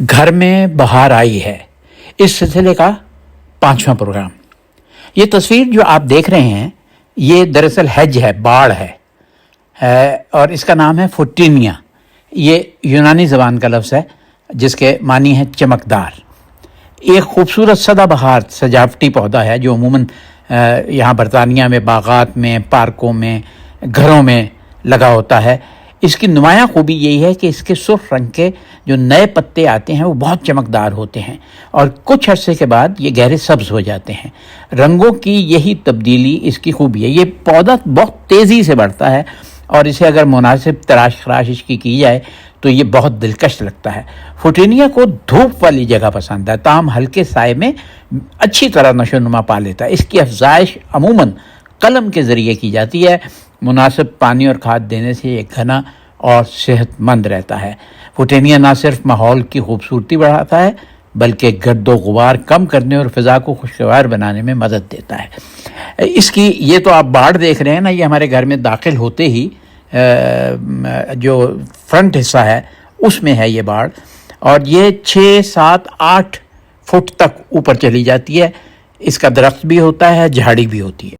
گھر میں بہار آئی ہے، اس سلسلے کا 5واں پروگرام۔ یہ تصویر جو آپ دیکھ رہے ہیں یہ دراصل ہیج ہے، باڑ ہے، اور اس کا نام ہے فوٹینیا۔ یہ یونانی زبان کا لفظ ہے جس کے معنی ہے چمکدار۔ ایک خوبصورت سدا بہار سجاوٹی پودا ہے جو عموماً یہاں برطانیہ میں باغات میں، پارکوں میں، گھروں میں لگا ہوتا ہے۔ اس کی نمایاں خوبی یہی ہے کہ اس کے سرخ رنگ کے جو نئے پتے آتے ہیں وہ بہت چمکدار ہوتے ہیں اور کچھ عرصے کے بعد یہ گہرے سبز ہو جاتے ہیں۔ رنگوں کی یہی تبدیلی اس کی خوبی ہے۔ یہ پودا بہت تیزی سے بڑھتا ہے اور اسے اگر مناسب تراش خراش اس کی جائے تو یہ بہت دلکش لگتا ہے۔ فوٹینیا کو دھوپ والی جگہ پسند ہے، تاہم ہلکے سائے میں اچھی طرح نشو و نما پا لیتا ہے۔ اس کی افزائش عموماً قلم کے ذریعے کی جاتی ہے۔ مناسب پانی اور کھاد دینے سے یہ گھنا اور صحت مند رہتا ہے۔ فوٹینیا نہ صرف ماحول کی خوبصورتی بڑھاتا ہے بلکہ گرد و غبار کم کرنے اور فضا کو خوشگوار بنانے میں مدد دیتا ہے۔ اس کی یہ تو آپ باڑ دیکھ رہے ہیں نا، یہ ہمارے گھر میں داخل ہوتے ہی جو فرنٹ حصہ ہے اس میں ہے یہ باڑ، اور یہ 6، 7، 8 فٹ تک اوپر چلی جاتی ہے۔ اس کا درخت بھی ہوتا ہے، جھاڑی بھی ہوتی ہے۔